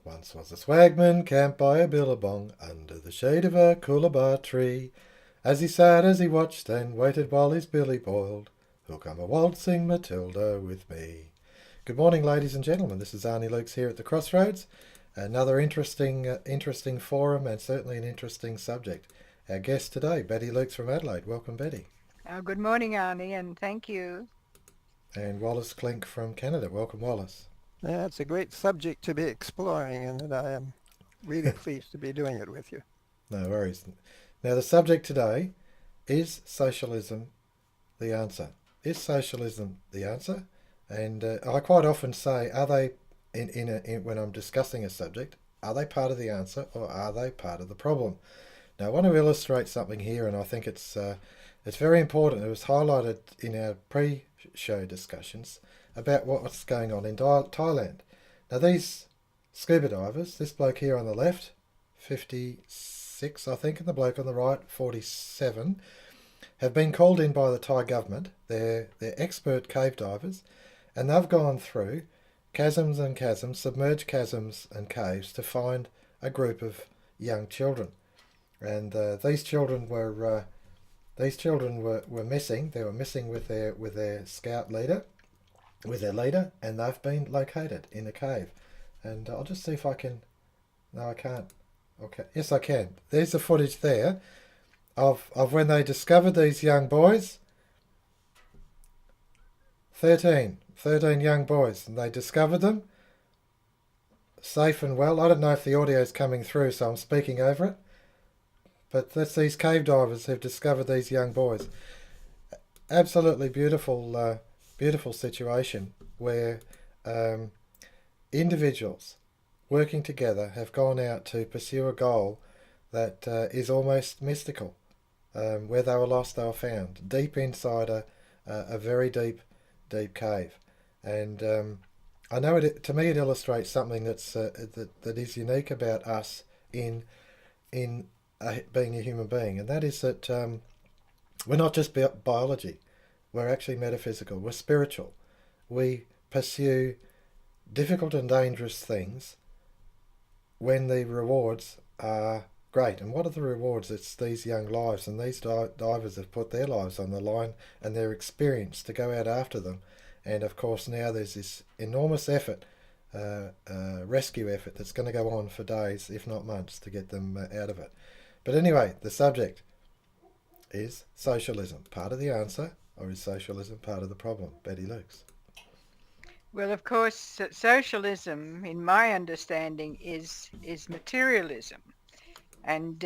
Once was a swagman camped by a billabong under the shade of a coolabah tree. As he sat, as he watched and waited while his billy boiled, who'll come a waltzing Matilda with me? Good morning, ladies and gentlemen. This is Arnie Lukes here at the Crossroads. Another interesting forum and certainly an interesting subject. Our guest today, Betty Lukes from Adelaide. Welcome, Betty. Good morning, Arnie, and thank you. And Wallace Klinck from Canada. Welcome, Wallace. Yeah, it's a great subject to be exploring, and I am really pleased to be doing it with you. No worries. Now, the subject today is socialism the answer? Is socialism the answer? And I quite often say, are they, when I'm discussing a subject, are they part of the answer or are they part of the problem? Now, I want to illustrate something here, and I think it's very important. It was highlighted in our pre-show discussions about what's going on in Thailand. Now, these scuba divers, this bloke here on the left, 56, I think, and the bloke on the right, 47, have been called in by the Thai government. They're expert cave divers, and they've gone through chasms and chasms, submerged chasms and caves to find a group of young children. And these children were missing. They were missing with their scout leader, with their leader, and they've been located in a cave. And I'll just see if I can. No, I can't. Okay, yes, I can. There's the footage there of when they discovered these young boys. 13 young boys, and they discovered them safe and well. I don't know if the audio is coming through, so I'm speaking over it. But that's these cave divers who've discovered these young boys. Absolutely beautiful, beautiful situation where individuals working together have gone out to pursue a goal that is almost mystical. Where they were lost, they were found deep inside a very deep cave. And I know to me it illustrates something that is unique about us in being a human being, and that is that we're not just biology. We're actually metaphysical. We're spiritual. We pursue difficult and dangerous things when the rewards are great. And what are the rewards? It's these young lives, and these divers have put their lives on the line and their experience to go out after them. And of course now there's this enormous effort, rescue effort, that's going to go on for days, if not months, to get them out of it. But anyway, the subject is socialism part of the answer, or is socialism part of the problem? Betty Lukes. Well, of course, socialism, in my understanding, is materialism, and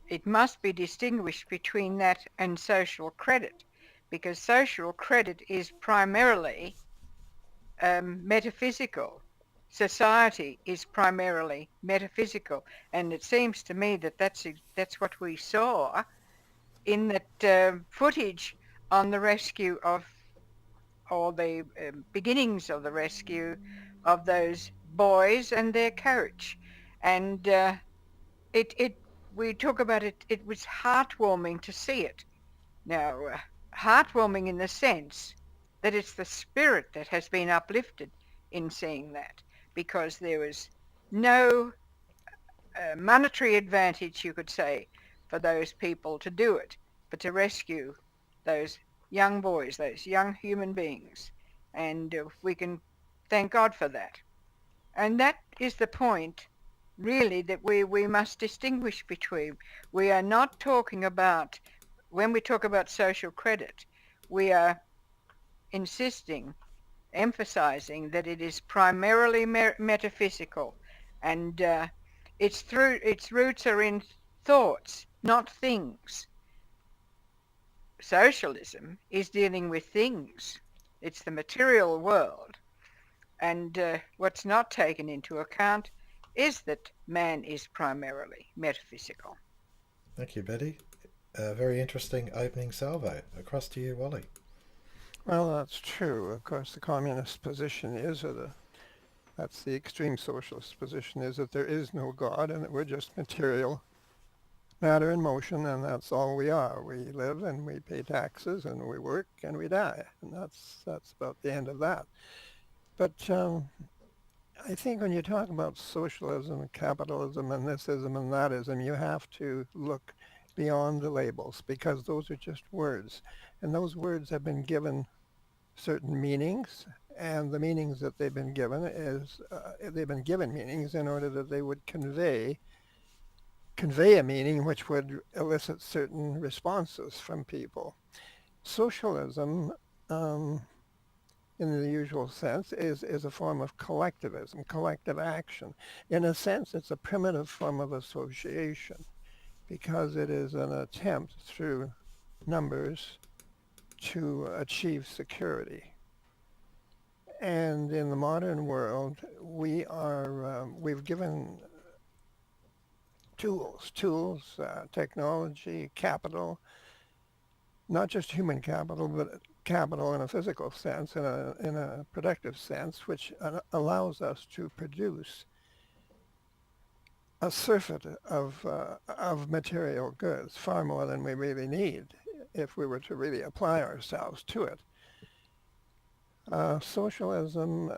it must be distinguished between that and social credit, because social credit is primarily metaphysical. Society is primarily metaphysical, and it seems to me that that's what we saw in that footage on the rescue of, or the beginnings of the rescue of those boys and their coach. And we talk about it, it was heartwarming to see it. Now, heartwarming in the sense that it's the spirit that has been uplifted in seeing that, because there was no monetary advantage, you could say, for those people to do it, but to rescue those young boys, those young human beings. And we can thank God for that. And that is the point, really, that we must distinguish between. We are not talking about, when we talk about social credit, we are insisting, emphasizing that it is primarily metaphysical, and its roots are in thoughts, not things. Socialism is dealing with things. It's the material world, and what's not taken into account is that man is primarily metaphysical. Thank you, Betty. Very interesting opening salvo. Across to you, Wally. Well, that's true. Of course, the communist position is, that's the extreme socialist position, is that there is no God and that we're just material matter in motion, and that's all we are. We live and we pay taxes and we work and we die, and that's about the end of that. But I think when you talk about socialism and capitalism and thisism and thatism, you have to look beyond the labels because those are just words. And those words have been given certain meanings, and the meanings that they've been given meanings in order that they would convey a meaning which would elicit certain responses from people. Socialism, um, in the usual sense, is a form of collectivism, collective action. In a sense, it's a primitive form of association because it is an attempt through numbers to achieve security. And in the modern world, we've given tools, technology, capital, not just human capital, but capital in a physical sense, in a productive sense, which allows us to produce a surfeit of material goods, far more than we really need if we were to really apply ourselves to it. Socialism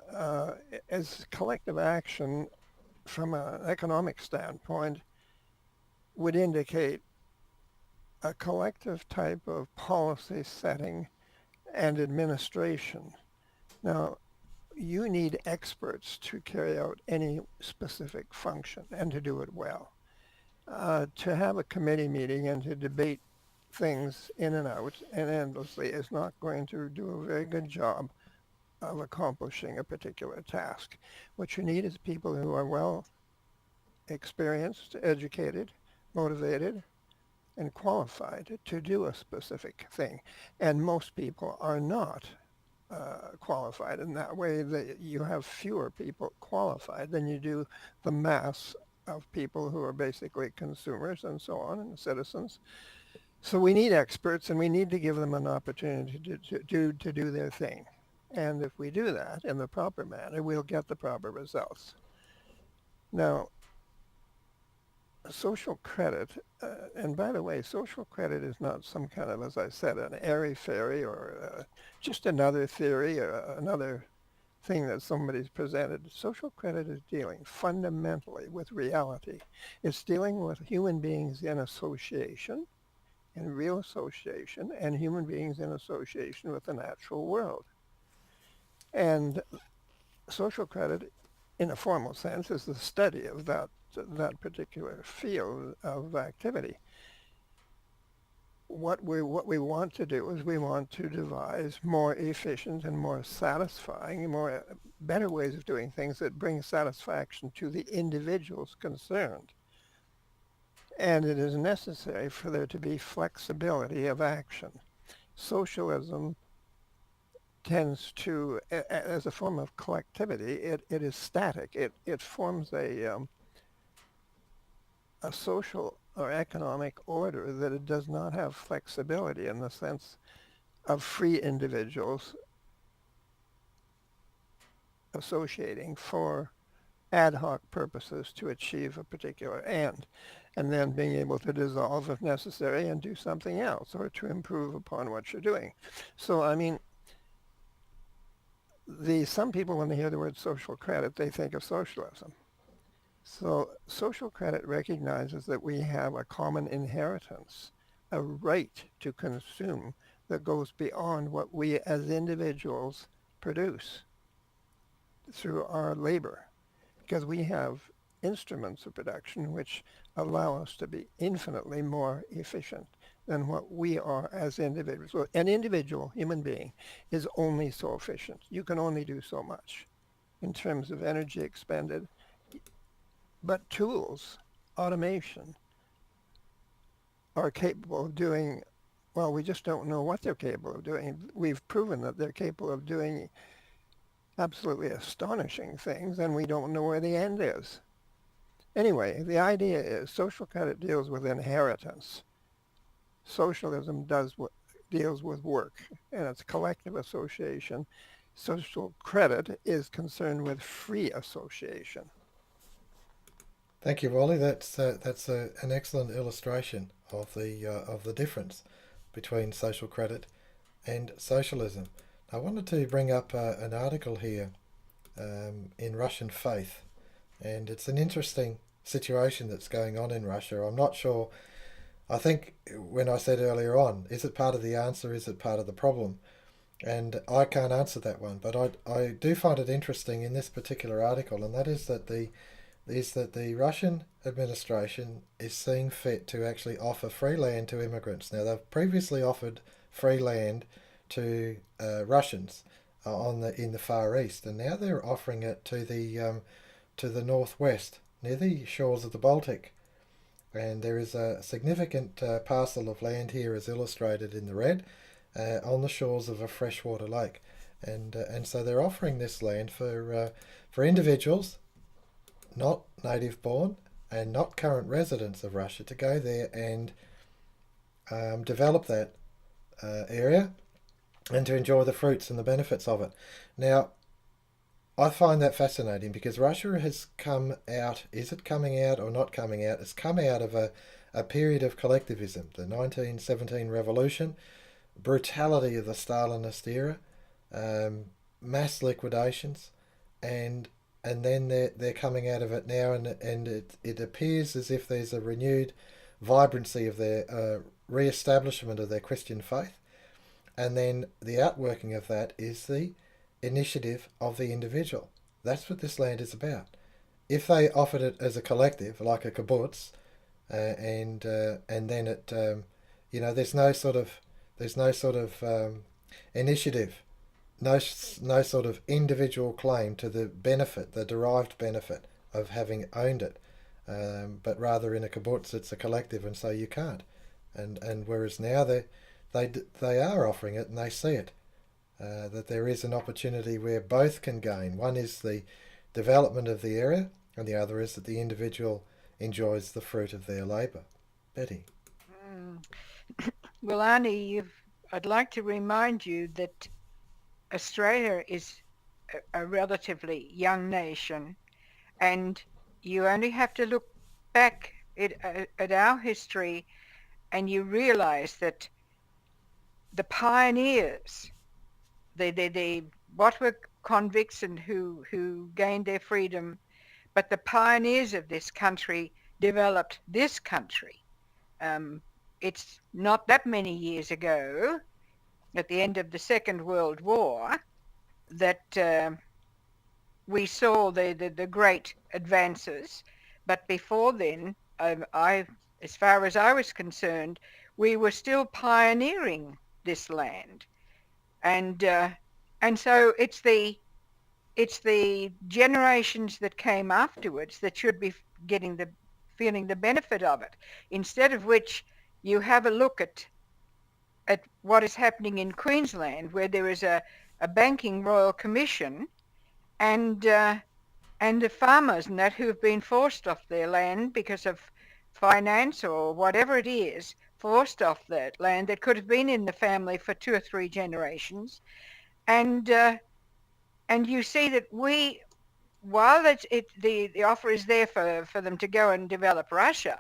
as collective action from an economic standpoint would indicate a collective type of policy setting and administration. Now, you need experts to carry out any specific function and to do it well. To have a committee meeting and to debate things in and out and endlessly is not going to do a very good job of accomplishing a particular task. What you need is people who are well experienced, educated, motivated, and qualified to do a specific thing. And most people are not qualified in that way. That you have fewer people qualified than you do the mass of people who are basically consumers and so on, and citizens. So we need experts, and we need to give them an opportunity to do their thing. And if we do that in the proper manner, we'll get the proper results. Now, social credit, and by the way, social credit is not some kind of, as I said, an airy-fairy or just another theory or another thing that somebody's presented. Social credit is dealing fundamentally with reality. It's dealing with human beings in association, in real association, and human beings in association with the natural world. And social credit, in a formal sense, is the study of that particular field of activity. What we want to do is we want to devise more efficient and more satisfying, better ways of doing things that bring satisfaction to the individuals concerned. And it is necessary for there to be flexibility of action. Socialism tends to, as a form of collectivity, it is static. It forms a social or economic order that it does not have flexibility in the sense of free individuals associating for ad hoc purposes to achieve a particular end, and then being able to dissolve if necessary and do something else or to improve upon what you're doing. So, I mean, some people, when they hear the word social credit, they think of socialism. So social credit recognizes that we have a common inheritance, a right to consume that goes beyond what we as individuals produce through our labor, because we have instruments of production which allow us to be infinitely more efficient than what we are as individuals. So an individual human being is only so efficient. You can only do so much in terms of energy expended. But tools, automation, are capable of doing, well, we just don't know what they're capable of doing. We've proven that they're capable of doing absolutely astonishing things, and we don't know where the end is. Anyway, the idea is social credit deals with inheritance. Socialism deals with work, and it's collective association. Social credit is concerned with free association. Thank you, Wally. That's an excellent illustration of the difference between social credit and socialism. I wanted to bring up an article here in Russian faith. And it's an interesting situation that's going on in Russia. I'm not sure. I think when I said earlier on, is it part of the answer? Is it part of the problem? And I can't answer that one, but I do find it interesting in this particular article, and that is that the Russian administration is seeing fit to actually offer free land to immigrants. Now they've previously offered free land to Russians in the Far East, and now they're offering it to the northwest near the shores of the Baltic. And there is a significant parcel of land here, as illustrated in the red, on the shores of a freshwater lake, and so they're offering this land for individuals not native born and not current residents of Russia to go there and develop that area and to enjoy the fruits and the benefits of it. Now, I find that fascinating because Russia has come out, is it coming out or not coming out? It's come out of a period of collectivism, the 1917 revolution, brutality of the Stalinist era, mass liquidations, and then they're coming out of it now, and it appears as if there's a renewed vibrancy of their re-establishment of their Christian faith, and then the outworking of that is the initiative of the individual. That's what this land is about. If they offered it as a collective, like a kibbutz, and then it, there's no sort of initiative, no sort of individual claim to the benefit, the derived benefit of having owned it, but rather in a kibbutz it's a collective, and so you can't. And whereas now they are offering it, and they see it, that there is an opportunity where both can gain. One is the development of the area, and the other is that the individual enjoys the fruit of their labour. Betty. Well, Arnie, I'd like to remind you that Australia is a relatively young nation, and you only have to look back at our history and you realise that the pioneers, what were convicts and who gained their freedom, but the pioneers of this country developed this country. It's not that many years ago, at the end of the Second World War, that we saw the great advances. But before then, as far as I was concerned, we were still pioneering this land, and so it's the generations that came afterwards that should be feeling the benefit of it. Instead of which, you have a look at what is happening in Queensland, where there is a banking royal commission, and the farmers and that who have been forced off their land because of finance or whatever it is, forced off that land that could have been in the family for 2 or 3 generations, and you see that while the offer is there for them to go and develop Russia,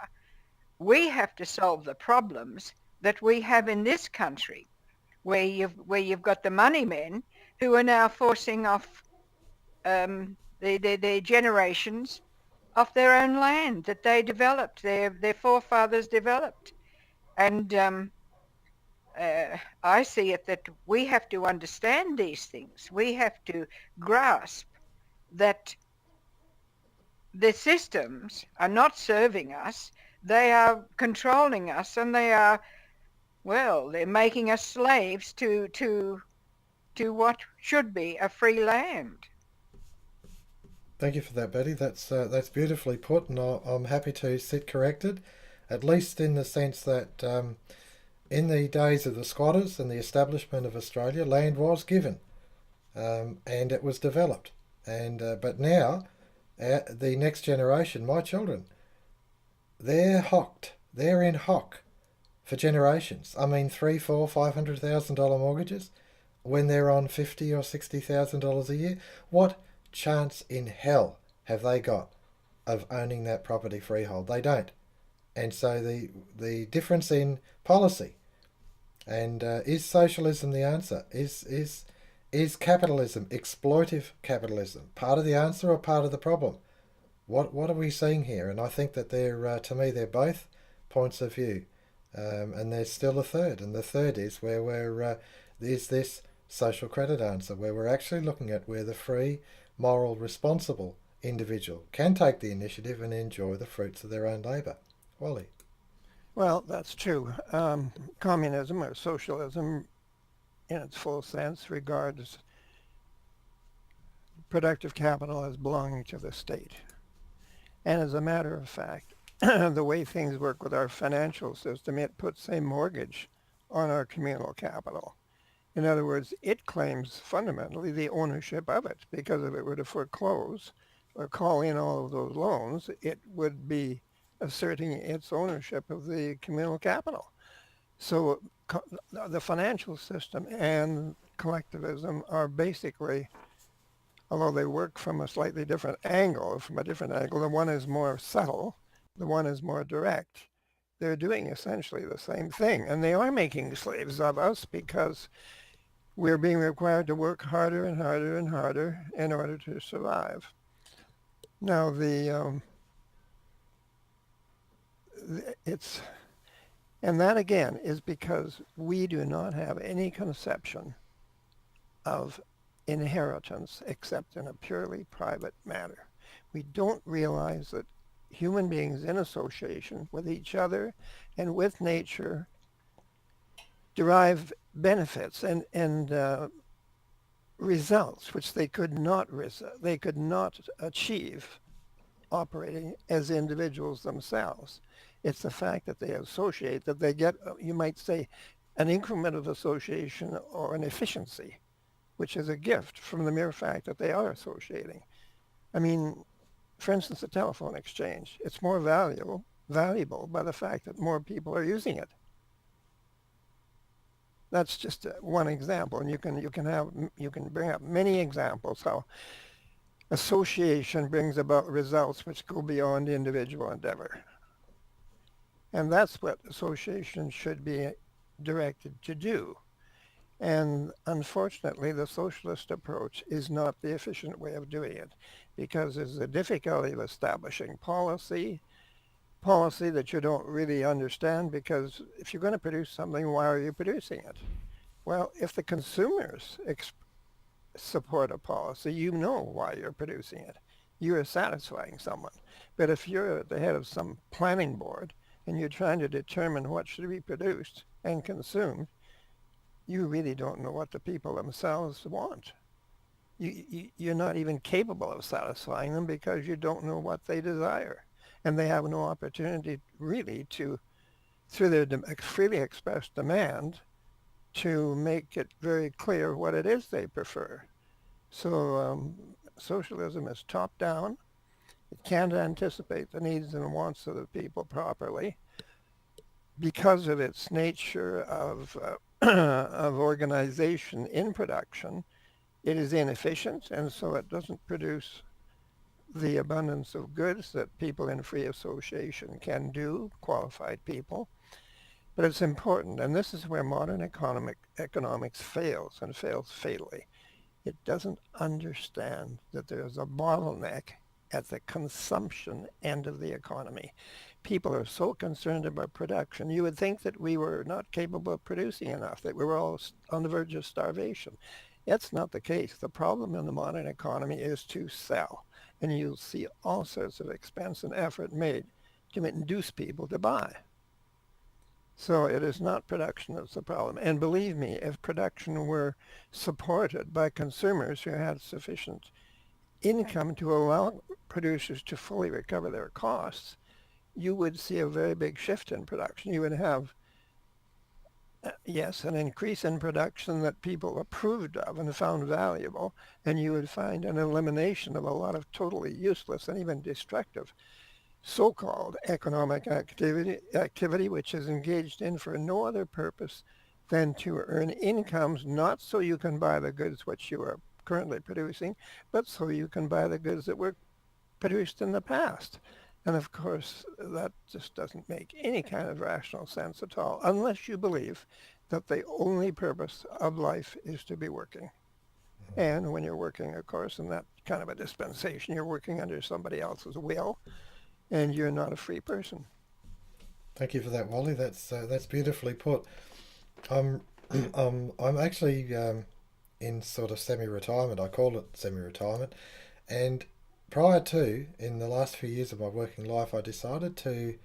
we have to solve the problems that we have in this country, where you've got the money men who are now forcing off their generations off their own land that they developed, their forefathers developed. And I see it that we have to understand these things. We have to grasp that the systems are not serving us. They are controlling us, and they're making us slaves to what should be a free land. Thank you for that, Betty. That's beautifully put, and I'm happy to sit corrected, at least in the sense that in the days of the squatters and the establishment of Australia, land was given, and it was developed. But now, the next generation, my children, they're in hock for generations. I mean, $300,000, $400,000, $500,000 mortgages when they're on $50,000 or $60,000 a year. What chance in hell have they got of owning that property freehold? They don't. And so the difference in policy, and is socialism the answer? Is Is capitalism, exploitive capitalism, part of the answer or part of the problem? What are we seeing here? And I think that they're, to me, they're both points of view. And there's still a third, and the third is where is this social credit answer, where we're actually looking at where the free, moral, responsible individual can take the initiative and enjoy the fruits of their own labour. Wally. Well, that's true. Communism or socialism, in its full sense, regards productive capital as belonging to the state. And as a matter of fact, the way things work with our financial system, it puts a mortgage on our communal capital. In other words, it claims fundamentally the ownership of it, because if it were to foreclose or call in all of those loans, it would be asserting its ownership of the communal capital. So the financial system and collectivism are basically, although they work from a slightly different angle, the one is more subtle, the one is more direct. They're doing essentially the same thing, and they are making slaves of us because we're being required to work harder and harder and harder in order to survive. Now, and that again is because we do not have any conception of inheritance except in a purely private manner. We don't realize that human beings in association with each other and with nature derive benefits and results which they could not achieve operating as individuals themselves. It's the fact that they associate that they get, you might say, an increment of association or an efficiency, which is a gift from the mere fact that they are associating. I mean, for instance, the telephone exchange, it's more valuable by the fact that more people are using it. That's just one example, and you can bring up many examples how association brings about results which go beyond individual endeavor. And that's what association should be directed to do. And unfortunately, the socialist approach is not the efficient way of doing it, because there's the difficulty of establishing policy that you don't really understand, because if you're going to produce something, why are you producing it? Well, if the consumers support a policy, you know why you're producing it. You are satisfying someone. But if you're at the head of some planning board and you're trying to determine what should be produced and consumed, you really don't know what the people themselves want. You're not even capable of satisfying them because you don't know what they desire. And they have no opportunity really to, through their freely expressed demand, to make it very clear what it is they prefer. So socialism is top down. It can't anticipate the needs and wants of the people properly because of its nature of organization in production. It is inefficient, and so it doesn't produce the abundance of goods that people in free association can do, qualified people. But it's important, and this is where modern economics fails, and fails fatally. It doesn't understand that there's a bottleneck at the consumption end of the economy. People are so concerned about production. You would think that we were not capable of producing enough, that we were all on the verge of starvation. That's not the case. The problem in the modern economy is to sell. And you'll see all sorts of expense and effort made to induce people to buy. So it is not production that's the problem. And believe me, if production were supported by consumers who had sufficient income to allow producers to fully recover their costs, you would see a very big shift in production. You would have, yes, an increase in production that people approved of and found valuable, and you would find an elimination of a lot of totally useless and even destructive so-called economic activity which is engaged in for no other purpose than to earn incomes, not so you can buy the goods which you are currently producing, but so you can buy the goods that were produced in the past. And of course, that just doesn't make any kind of rational sense at all, unless you believe that the only purpose of life is to be working. And when you're working, of course, in that kind of a dispensation, you're working under somebody else's will, and you're not a free person. Thank you for that, Wally. That's beautifully put. I'm I'm actually in sort of semi-retirement. I call it semi-retirement, and prior to, in the last few years of my working life, I decided to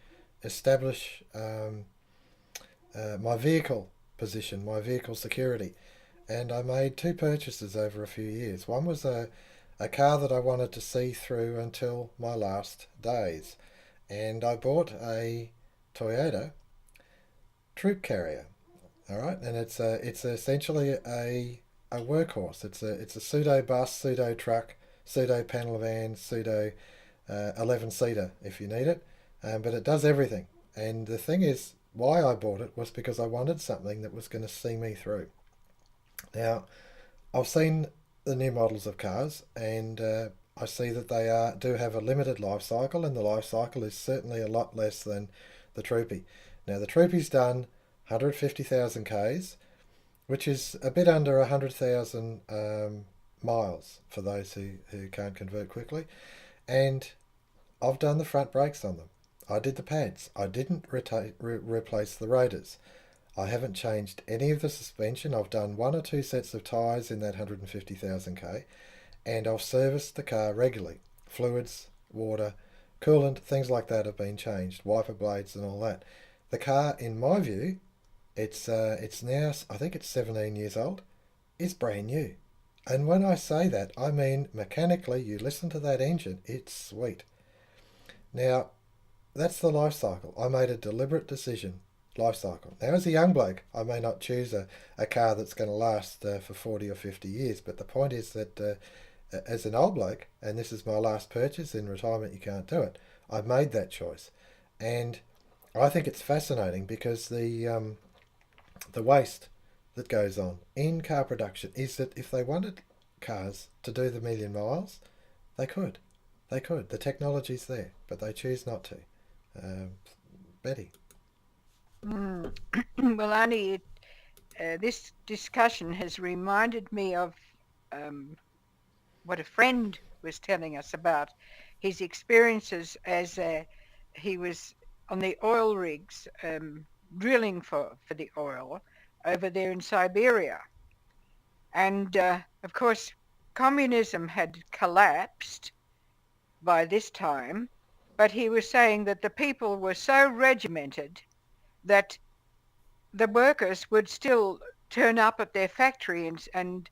establish my vehicle position, my vehicle security, and I made two purchases over a few years. One was a car that I wanted to see through until my last days, and I bought a Toyota troop carrier. All right, and it's essentially a workhorse. It's a pseudo bus, pseudo truck, pseudo panel van, pseudo 11 seater if you need it, but it does everything. And the thing is, why I bought it was because I wanted something that was going to see me through. Now, I've seen the new models of cars, and I see that do have a limited life cycle, and the life cycle is certainly a lot less than the Troopy. Now, the Troopy's done 150,000 Ks, which is a bit under 100,000 miles for those who can't convert quickly. And I've done the front brakes on them. I did the pads. I didn't replace the rotors. I haven't changed any of the suspension. I've done one or two sets of tyres in that 150,000 K, and I've serviced the car regularly. Fluids, water, coolant, things like that have been changed, wiper blades and all that. The car, in my view, it's now, I think it's 17 years old, is brand new. And when I say that, I mean mechanically, you listen to that engine, it's sweet. Now, that's the life cycle. I made a deliberate decision. Life cycle. Now, as a young bloke, I may not choose a car that's going to last for 40 or 50 years, but the point is that as an old bloke, and this is my last purchase, in retirement you can't do it, I've made that choice. And I think it's fascinating because the waste that goes on in car production is that if they wanted cars to do the million miles, they could. They could. The technology's there, but they choose not to. Betty. Mm. Well, Arnie, this discussion has reminded me of um, what a friend was telling us about his experiences as he was on the oil rigs drilling for the oil over there in Siberia. And of course, communism had collapsed by this time, but he was saying that the people were so regimented that the workers would still turn up at their factory and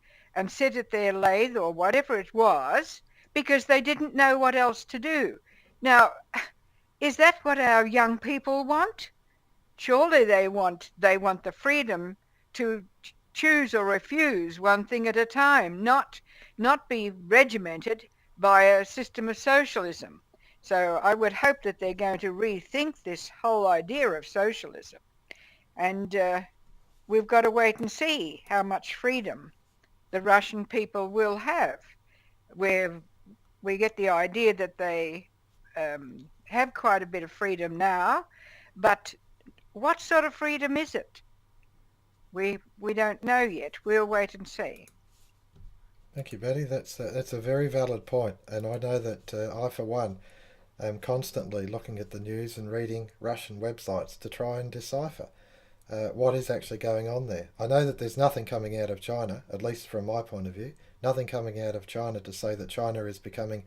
sit at their lathe or whatever it was because they didn't know what else to do. Now, is that what our young people want? Surely they want the freedom to choose or refuse one thing at a time, not be regimented by a system of socialism. So I would hope that they're going to rethink this whole idea of socialism. And we've got to wait and see how much freedom the Russian people will have. Where we get the idea that they have quite a bit of freedom now, but what sort of freedom is it? We don't know yet. We'll wait and see. Thank you, Betty. That's a very valid point, and I know that I, for one, am constantly looking at the news and reading Russian websites to try and decipher what is actually going on there. I know that there's nothing coming out of China, at least from my point of view, nothing coming out of China to say that China is becoming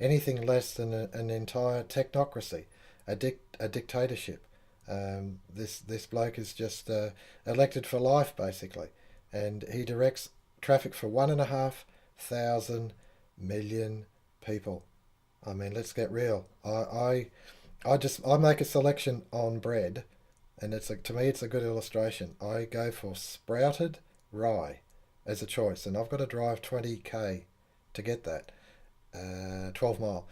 anything less than an entire technocracy, a dictatorship. This bloke is just elected for life, basically, and he directs traffic for 1,500,000,000 people. I mean, let's get real. I make a selection on bread, and to me it's a good illustration. I go for sprouted rye as a choice, and I've got to drive 20k to get that, 12 mile.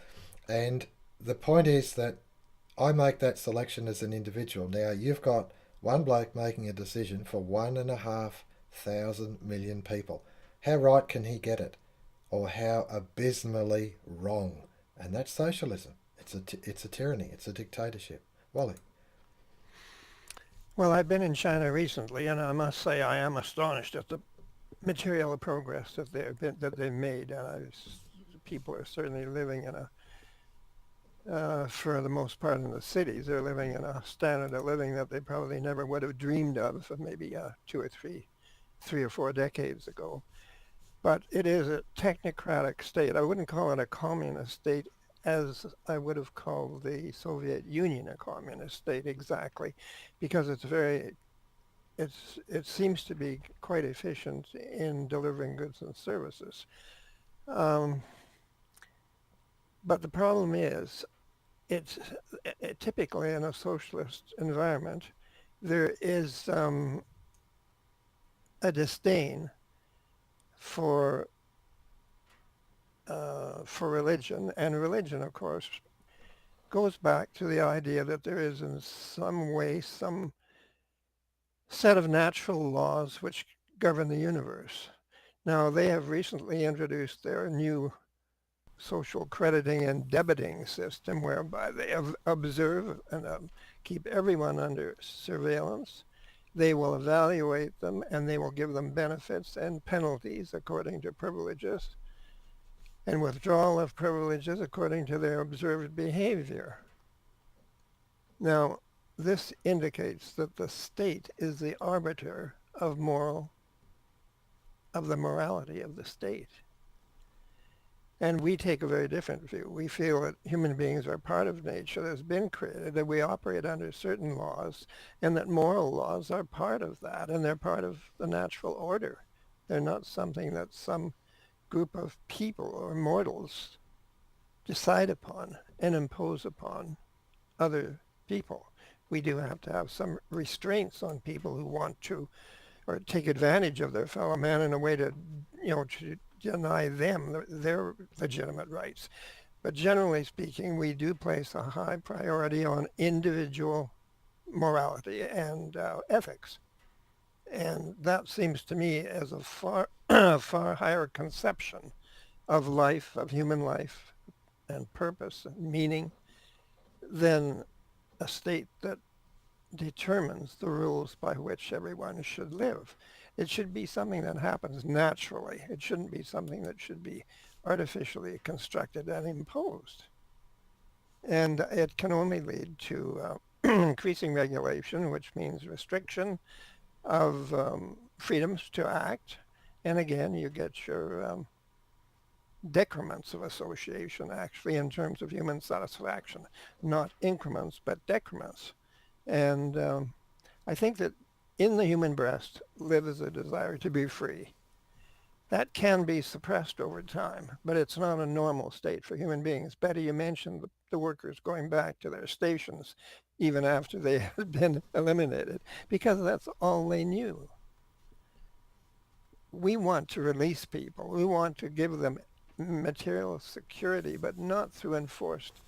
And the point is that I make that selection as an individual. Now you've got one bloke making a decision for 1,500,000,000 people. How right can he get it, or how abysmally wrong? And that's socialism. It's a tyranny. It's a dictatorship. Wally. Well, I've been in China recently, and I must say I am astonished at the material progress that they've made, and people are certainly living in for the most part in the cities, they're living in a standard of living that they probably never would have dreamed of maybe 3 or 4 decades ago. But it is a technocratic state. I wouldn't call it a communist state as I would have called the Soviet Union a communist state exactly, because it seems to be quite efficient in delivering goods and services. Um, but the problem is, it's typically in a socialist environment, there is a disdain for religion, and religion, of course, goes back to the idea that there is in some way some set of natural laws which govern the universe. Now, they have recently introduced their new social crediting and debiting system whereby they observe and keep everyone under surveillance. They will evaluate them and they will give them benefits and penalties according to privileges and withdrawal of privileges according to their observed behavior. Now, this indicates that the state is the arbiter of the morality of the state. And we take a very different view. We feel that human beings are part of nature that has been created, that we operate under certain laws, and that moral laws are part of that, and they're part of the natural order. They're not something that some group of people or mortals decide upon and impose upon other people. We do have to have some restraints on people who want to or take advantage of their fellow man in a way to deny them their legitimate rights. But generally speaking, we do place a high priority on individual morality and ethics. And that seems to me as a far higher conception of life, of human life, and purpose and meaning than a state that determines the rules by which everyone should live. It should be something that happens naturally. It shouldn't be something that should be artificially constructed and imposed. And it can only lead to increasing regulation, which means restriction of freedoms to act. And again, you get your decrements of association, actually, in terms of human satisfaction. Not increments, but decrements. And I think that in the human breast lives a desire to be free. That can be suppressed over time, but it's not a normal state for human beings. Betty, you mentioned the workers going back to their stations even after they had been eliminated, because that's all they knew. We want to release people. We want to give them material security, but not through enforced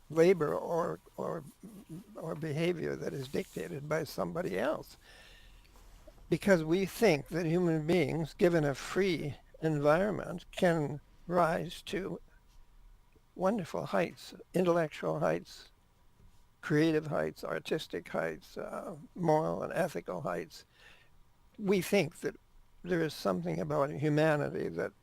labor or behavior that is dictated by somebody else. Because we think that human beings, given a free environment, can rise to wonderful heights, intellectual heights, creative heights, artistic heights, moral and ethical heights. We think that there is something about humanity that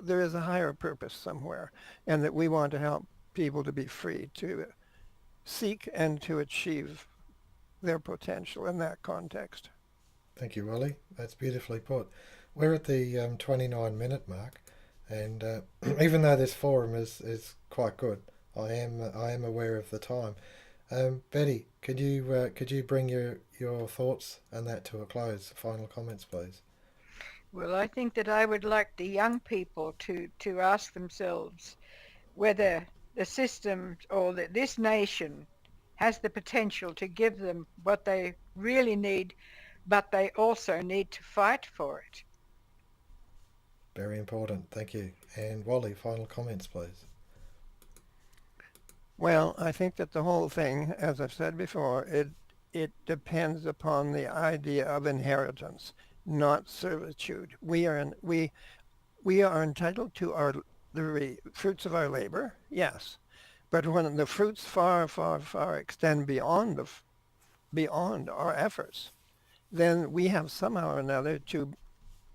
there is a higher purpose somewhere, and that we want to help people to be free to seek and to achieve their potential in that context. Thank you, Wally. That's beautifully put. We're at the 29-minute mark, and even though this forum is quite good, I am aware of the time. Betty, could you bring your thoughts and that to a close? Final comments, please. Well, I think that I would like the young people to ask themselves whether the system or this nation has the potential to give them what they really need, but they also need to fight for it. Very important. Thank you. And Wally, final comments, please. Well, I think that the whole thing, as I've said before, it depends upon the idea of inheritance, not servitude. We are entitled to the fruits of our labor, yes, but when the fruits far, far, far extend beyond our efforts, then we have somehow or another to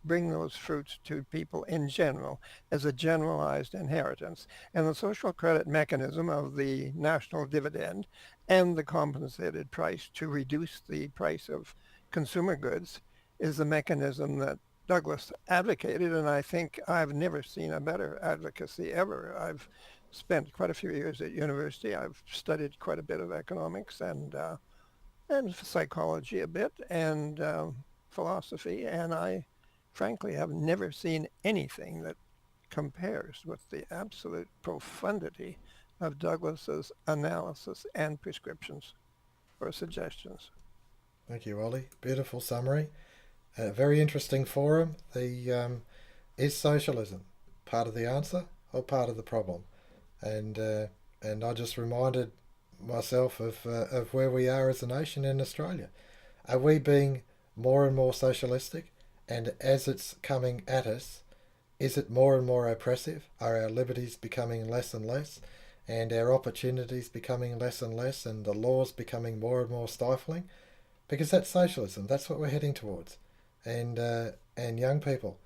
bring those fruits to people in general as a generalized inheritance. And the social credit mechanism of the national dividend and the compensated price to reduce the price of consumer goods is the mechanism that Douglas advocated, and I think I've never seen a better advocacy ever. I've spent quite a few years at university. I've studied quite a bit of economics and psychology a bit and philosophy, and I frankly have never seen anything that compares with the absolute profundity of Douglas's analysis and prescriptions or suggestions. Thank you, Ollie. Beautiful summary. Very interesting forum. Is socialism part of the answer or part of the problem? And I just reminded myself of where we are as a nation in Australia. Are we being more and more socialistic? And as it's coming at us, is it more and more oppressive? Are our liberties becoming less and less? And our opportunities becoming less and less? And the laws becoming more and more stifling? Because that's socialism. That's what we're heading towards. And young people,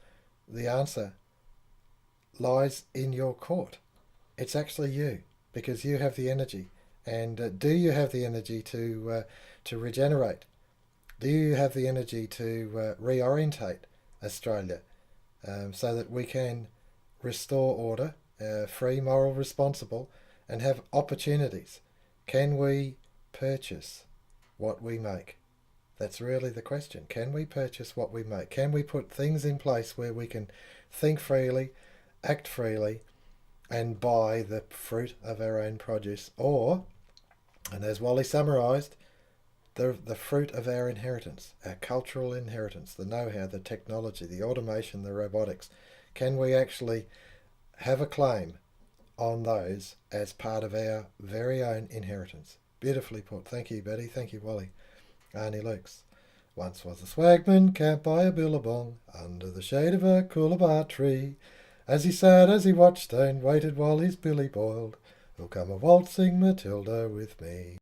the answer lies in your court. It's actually you, because you have the energy. And do you have the energy to regenerate? Do you have the energy to reorientate Australia so that we can restore order, free, moral, responsible, and have opportunities? Can we purchase what we make? That's really the question. Can we purchase what we make? Can we put things in place where we can think freely, act freely, and buy the fruit of our own produce? Or, and as Wally summarised, the fruit of our inheritance, our cultural inheritance, the know-how, the technology, the automation, the robotics. Can we actually have a claim on those as part of our very own inheritance? Beautifully put. Thank you, Betty. Thank you, Wally. Arnie Lukes. Once was a swagman camped by a billabong under the shade of a coolabah tree. As he sat, as he watched and waited while his billy boiled, will come a waltzing Matilda with me.